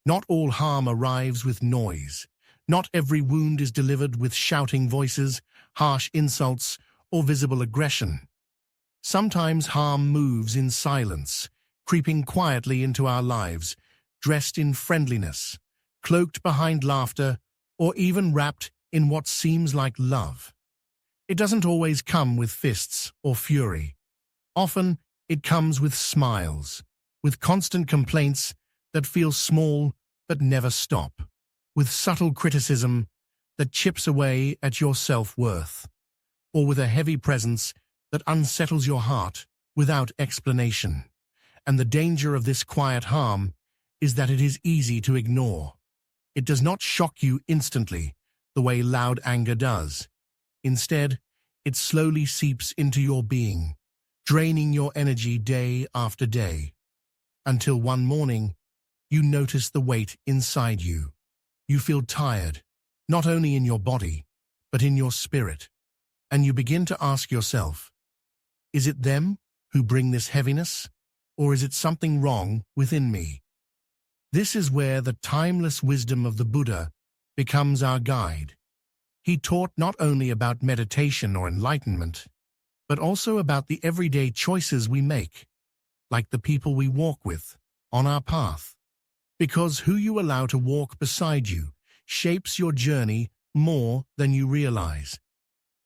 Not all harm arrives with noise. Not every wound is delivered with shouting voices, harsh insults, or visible aggression. Sometimes harm moves in silence, creeping quietly into our lives, dressed in friendliness, cloaked behind laughter, or even wrapped in what seems like love. It doesn't always come with fists or fury. Often, it comes with smiles, with constant complaints that feel small but never stop, with subtle criticism that chips away at your self-worth, or with a heavy presence that unsettles your heart without explanation. And the danger of this quiet harm is that it is easy to ignore. It does not shock you instantly, the way loud anger does. Instead, it slowly seeps into your being, draining your energy day after day, until one morning, you notice the weight inside you. You feel tired, not only in your body, but in your spirit, and you begin to ask yourself, is it them who bring this heaviness, or is it something wrong within me? This is where the timeless wisdom of the Buddha becomes our guide. He taught not only about meditation or enlightenment, but also about the everyday choices we make, like the people we walk with on our path. Because who you allow to walk beside you shapes your journey more than you realize.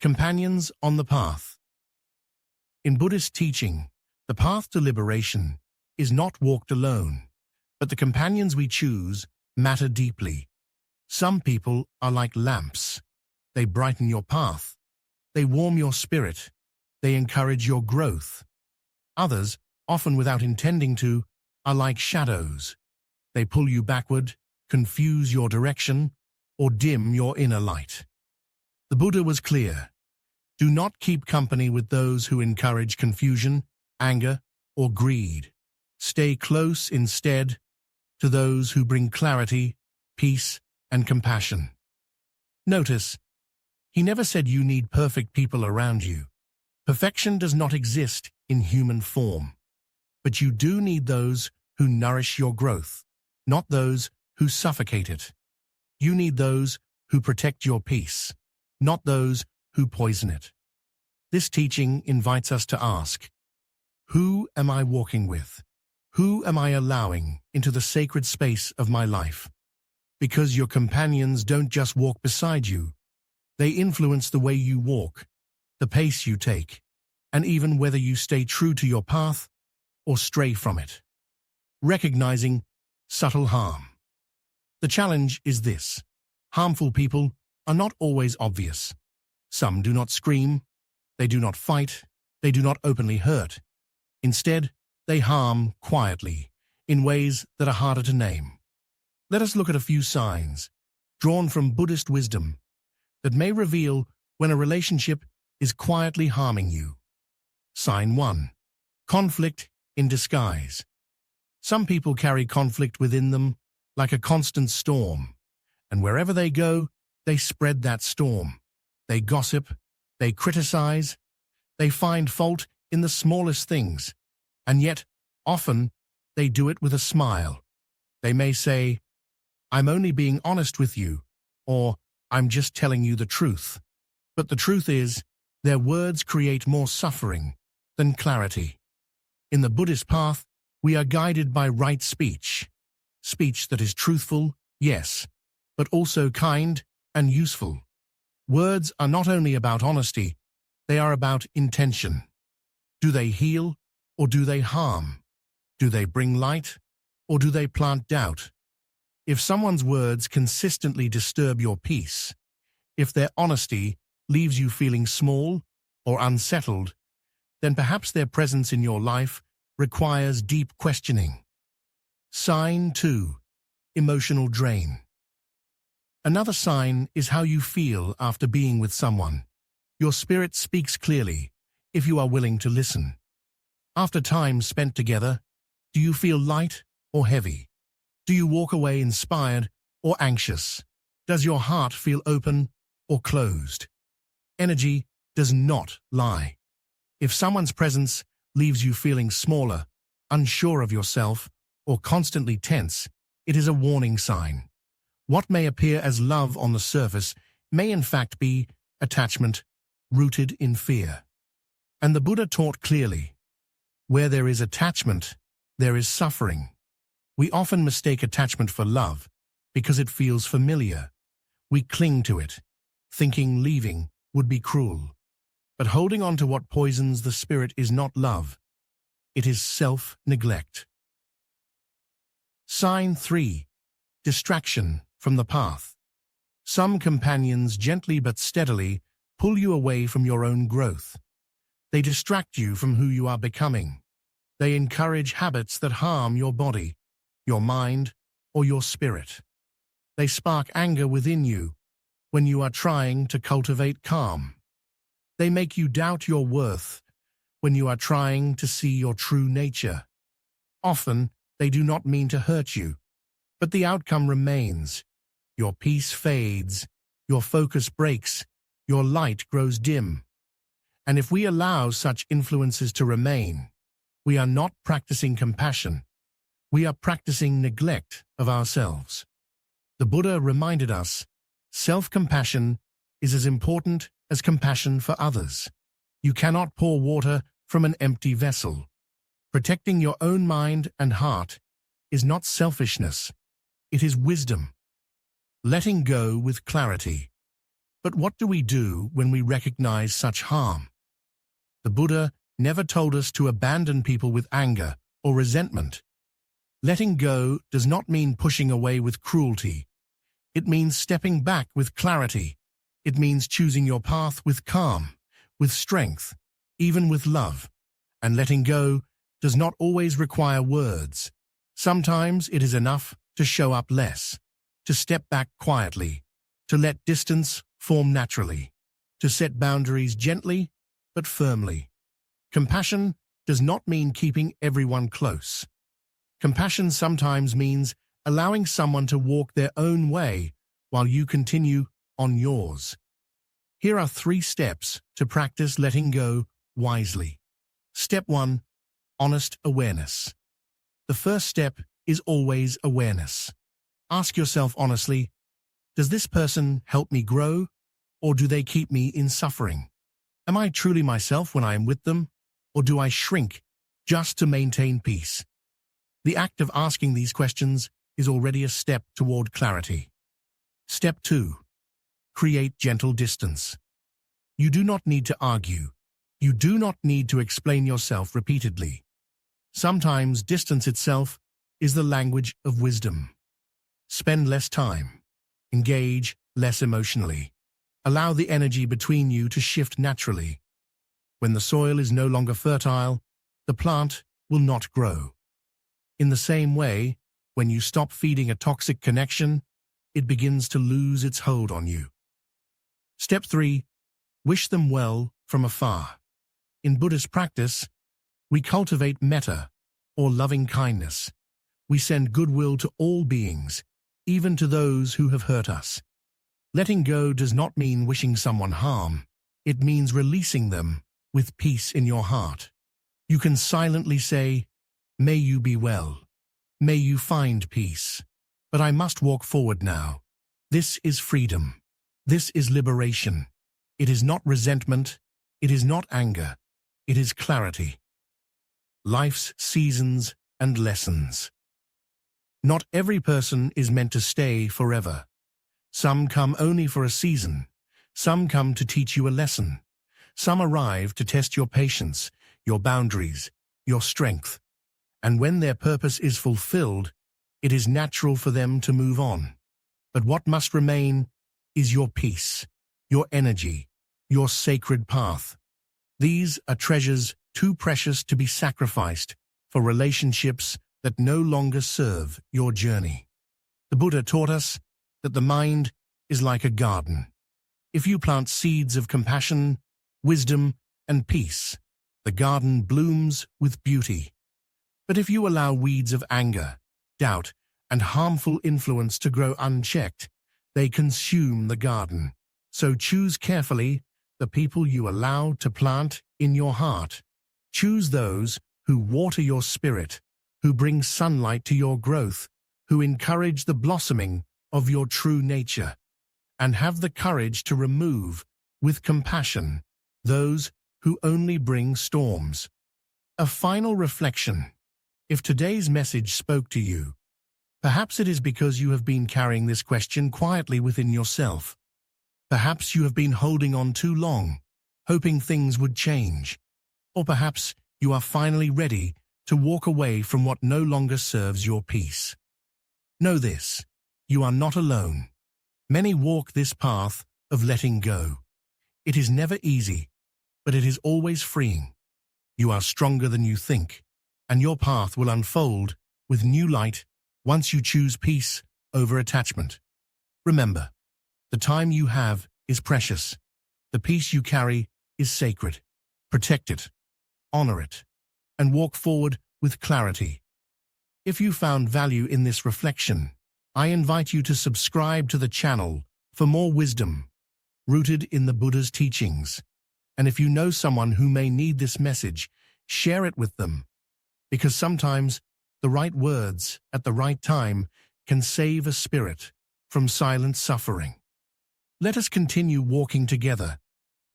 Companions on the path. In Buddhist teaching, the path to liberation is not walked alone, but the companions we choose matter deeply. Some people are like lamps. They brighten your path. They warm your spirit. They encourage your growth. Others, often without intending to, are like shadows. They pull you backward, confuse your direction, or dim your inner light. The Buddha was clear. Do not keep company with those who encourage confusion, anger, or greed. Stay close instead to those who bring clarity, peace, and compassion. Notice, he never said you need perfect people around you. Perfection does not exist in human form. But you do need those who nourish your growth, not those who suffocate it. You need those who protect your peace, not those who poison it. This teaching invites us to ask, who am I walking with? Who am I allowing into the sacred space of my life? Because your companions don't just walk beside you. They influence the way you walk, the pace you take, and even whether you stay true to your path or stray from it. Recognizing subtle harm. The challenge is this. Harmful people are not always obvious. Some do not scream, they do not fight, they do not openly hurt. Instead, they harm quietly, in ways that are harder to name. Let us look at a few signs, drawn from Buddhist wisdom, that may reveal when a relationship is quietly harming you. Sign 1. Conflict in disguise. Some people carry conflict within them like a constant storm, and wherever they go, they spread that storm. They gossip, they criticize, they find fault in the smallest things, and yet, often, they do it with a smile. They may say, "I'm only being honest with you," or "I'm just telling you the truth." But the truth is, their words create more suffering than clarity. In the Buddhist path, we are guided by right speech. Speech that is truthful, yes, but also kind and useful. Words are not only about honesty, they are about intention. Do they heal or do they harm? Do they bring light or do they plant doubt? If someone's words consistently disturb your peace, if their honesty leaves you feeling small or unsettled, then perhaps their presence in your life requires deep questioning. Sign 2. Emotional drain. Another sign is how you feel after being with someone. Your spirit speaks clearly if you are willing to listen. After time spent together, do you feel light or heavy? Do you walk away inspired or anxious? Does your heart feel open or closed? Energy does not lie. If someone's presence leaves you feeling smaller, unsure of yourself, or constantly tense, It is a warning sign. What may appear as love on the surface may in fact be attachment rooted in fear. And the Buddha taught clearly, where there is attachment, there is suffering. We often mistake attachment for love because it feels familiar. We cling to it, thinking leaving would be cruel. But holding on to what poisons the spirit is not love. It is self-neglect. Sign 3. Distraction from the path. Some companions gently but steadily pull you away from your own growth. They distract you from who you are becoming. They encourage habits that harm your body, your mind, or your spirit. They spark anger within you when you are trying to cultivate calm. They make you doubt your worth when you are trying to see your true nature. Often, they do not mean to hurt you, but the outcome remains. Your peace fades, your focus breaks, your light grows dim. And if we allow such influences to remain, we are not practicing compassion. We are practicing neglect of ourselves. The Buddha reminded us, self-compassion is as important as compassion for others. You cannot pour water from an empty vessel. Protecting your own mind and heart is not selfishness, it is wisdom. Letting go with clarity. But what do we do when we recognize such harm? The Buddha never told us to abandon people with anger or resentment. Letting go does not mean pushing away with cruelty. It means stepping back with clarity. It means choosing your path with calm, with strength, even with love. And letting go does not always require words. Sometimes it is enough to show up less, to step back quietly, to let distance form naturally, to set boundaries gently but firmly. Compassion does not mean keeping everyone close. Compassion sometimes means allowing someone to walk their own way while you continue on yours. Here are 3 steps to practice letting go wisely. Step 1. Honest awareness. The first step is always awareness. Ask yourself honestly, does this person help me grow, or do they keep me in suffering? Am I truly myself when I am with them, or do I shrink just to maintain peace? The act of asking these questions is already a step toward clarity. Step 2. Create gentle distance. You do not need to argue. You do not need to explain yourself repeatedly. Sometimes distance itself is the language of wisdom. Spend less time. Engage less emotionally. Allow the energy between you to shift naturally. When the soil is no longer fertile, the plant will not grow. In the same way, when you stop feeding a toxic connection, it begins to lose its hold on you. Step 3. Wish them well from afar. In Buddhist practice, we cultivate metta, or loving kindness. We send goodwill to all beings, even to those who have hurt us. Letting go does not mean wishing someone harm. It means releasing them with peace in your heart. You can silently say, "May you be well. May you find peace. But I must walk forward now." This is freedom. This is liberation. It is not resentment. It is not anger. It is clarity. Life's seasons and lessons. Not every person is meant to stay forever. Some come only for a season. Some come to teach you a lesson. Some arrive to test your patience, your boundaries, your strength. And when their purpose is fulfilled, it is natural for them to move on. But what must remain is your peace, your energy, your sacred path. These are treasures too precious to be sacrificed for relationships that no longer serve your journey. The Buddha taught us that the mind is like a garden. If you plant seeds of compassion, wisdom, and peace, the garden blooms with beauty. But if you allow weeds of anger, doubt, and harmful influence to grow unchecked, they consume the garden. So choose carefully the people you allow to plant in your heart. Choose those who water your spirit, who bring sunlight to your growth, who encourage the blossoming of your true nature, and have the courage to remove, with compassion, those who only bring storms. A final reflection. If today's message spoke to you, perhaps it is because you have been carrying this question quietly within yourself. Perhaps you have been holding on too long, hoping things would change. Or perhaps you are finally ready to walk away from what no longer serves your peace. Know this: you are not alone. Many walk this path of letting go. It is never easy, but it is always freeing. You are stronger than you think, and your path will unfold with new light once you choose peace over attachment. Remember, the time you have is precious. The peace you carry is sacred. Protect it, honor it, and walk forward with clarity. If you found value in this reflection, I invite you to subscribe to the channel for more wisdom rooted in the Buddha's teachings. And if you know someone who may need this message, share it with them, because sometimes the right words at the right time can save a spirit from silent suffering. Let us continue walking together,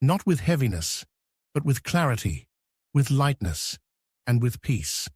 not with heaviness, but with clarity, with lightness, and with peace.